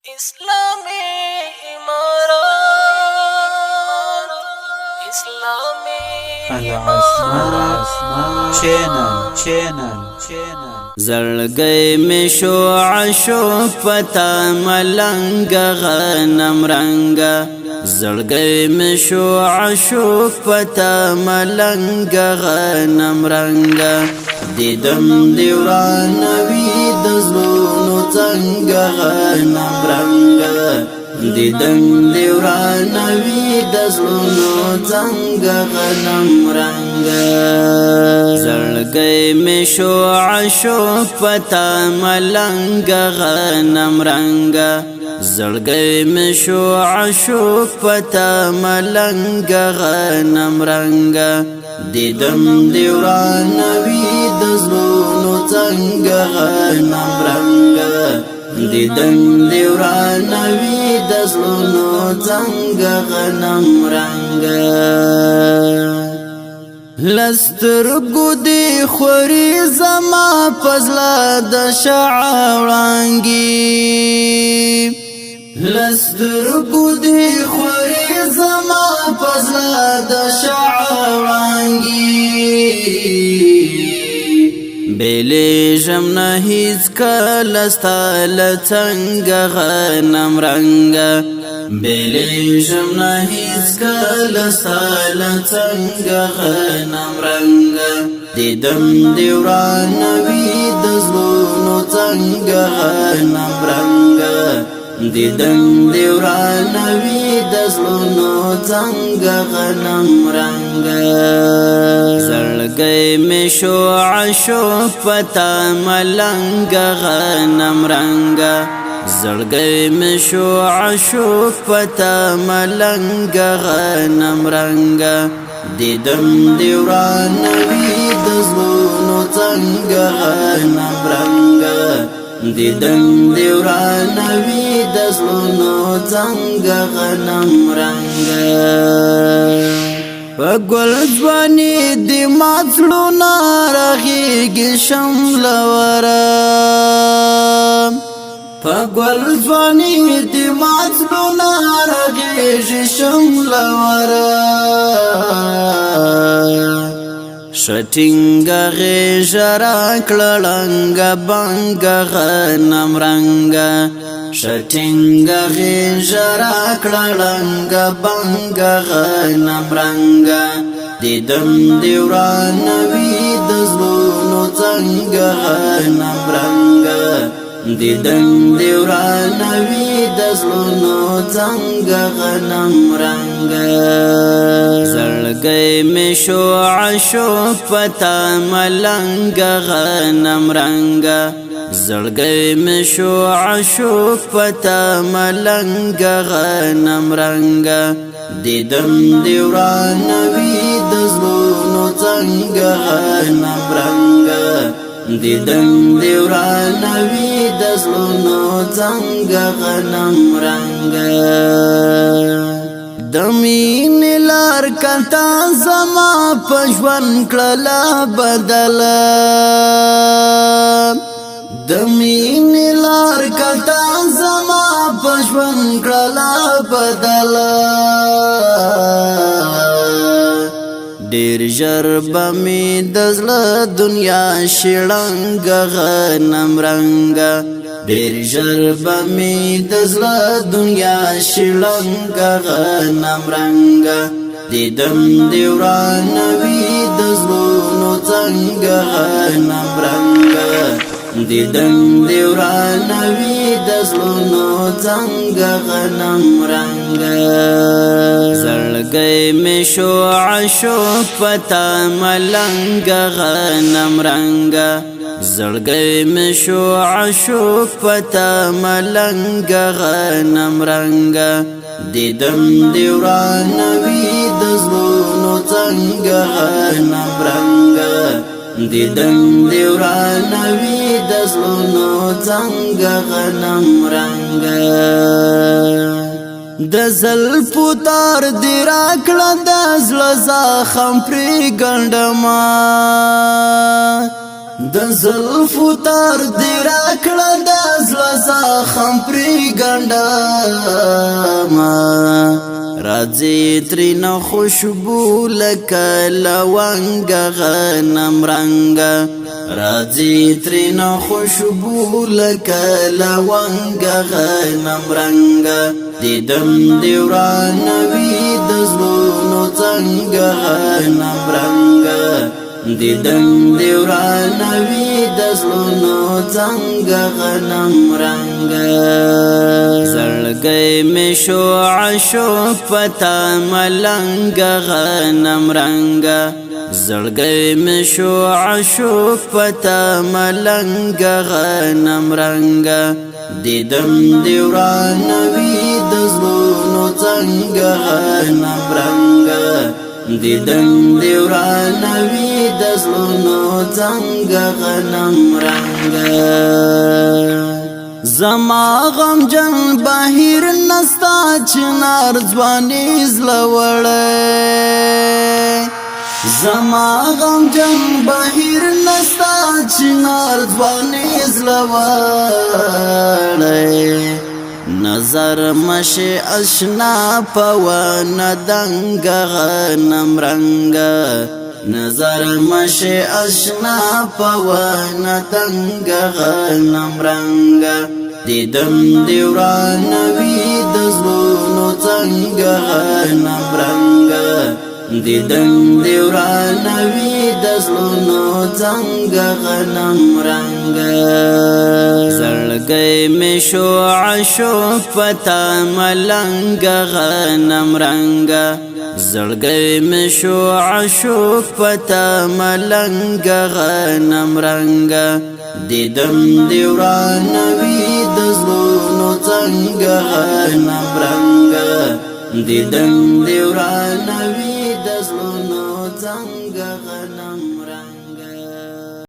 اسلامی امارات اسلامی ASMAT channel زړګئ می شو عاشق پتا ملنګه غنمرنګه زړګئ می شو عاشق پتا ملنګه غنمرنګه ديدن وراناوی د زړونو زنګه غنمرنګه ديدن وراناوی د زړونو زنګه غنمرنګه زړګئ می شو عاشق پتا ملنګه غنمرنګه زړګئ می شو عاشق پتا ملنګه غنمرنګه ديدن وراناوی د زړونو زنګه غنمرنګه ديدن وراناوی د زړونو زنګه غنمرنګه لسترګو دی خوري زما پزلا د شعرانګي لسترګو دی خوري زما پزلا د شعرانګي بیلی جمنا هیڅ کله ستاله څنګه غنمرنګه بیلی جمنا هیڅ کله ستاله څنګه غنمرنګه ديدن وراناوی د زړونو څنګه غنمرنګه ديدن وراناوی د زړونو څنګه غنمرنګه زړګئ می شو عاشق پتا ملنګه غنمرنګه زړګئ می شو عاشق پتا ملنګه غنمرنګه ديدن وراناوی د زړونو څنګه غنمرنګه ديدن وراناوی د زړونو څنګه غنمرنګه پګل ځواني د ماتلو نارغيږي شملوره پګل ځواني د ماتلو نارغيږي شملوره شټینګه غژرا کړلنګه بنګه غنمرنګه شټینګه غژرا کړلنګه بنګه غنمرنګه ديدن وراناوی د زړونو څنګه غنمرنګه ديدن وراناوی د زړونو څنګه غنمرنګه زړګئ می شو عاشق پتا ملنګه غنمرنګه زړګئ می شو عاشق پتا ملنګه غنمرنګه ديدن وراناوی د زړونو څنګه غنمرنګه ديدن وراناوی د زړونو څنګه غنمرنګه د مين لار کتا زما پښون کړلا بدلا د مين لار کتا زما پښون کړلا بدلا ډیر ژر به می د زړه دنیا شړنګه غنمرنګه ډیر ژر به می د زړه دنیا شړنګه غنمرنګه ديدن وراناوی د زړونو څنګه غنمرنګه ديدن وراناوی د زړونو څنګه غنمرنګه زړګئ می شو عاشق پتا ملنګه غنمرنګه زړګئ می شو عاشق پتا ملنګه غنمرنګه ديدن وراناوی د زړونو څنګه غنمرنګه ديدن وراناوی د زړونو څنګه غنمرنګه د زلفو تار دی راکړه د زړه زخم پرې ګنډما د زلفو تار دی راکړه د زړه زخم پرې ګنډم راځي ترېنه خوشبو لکه لونګه غنمرنګه راځي ترېنه خوشبو لکه لونګه غنمرنګه ديدن دی وراناوی د زړونو زنګه غنمرنګه ديدن دی وراناوی د زړونو زنګه غنمرنګه زړګئ مې شو عاشق پتا ملنګه غنمرنګه زړګئ مې شو عاشق پتا ملنګه غنمرنګه ديدن دی وراناوی د زړونو زنګه غنمرنګه ديدن دی وراناوی د زړونو زنګه غنمرنګه زما غم جن بهیر نستا چنار ځواني زلوړې زما غم جن بهیر نستا چنار ځواني زلوړې نظر مشه اشنا پون دنګه غنمرنګه نظر مشه اشنا پون دنګه غنمرنګه ديدن دی وراناوی د زړونو زنګه غنمرنګه ديدن دی وراناوی د زړونو زنګه غنمرنګه زړګئ مې شو عاشق پتا ملنګه غنمرنګه زړګئ مې شو عاشق پتا ملنګه غنمرنګه ديدن دی وراناوی د زړونو زنګه غنمرنګه ديدن دی وراناوی د زړونو زنګه غنمرنګه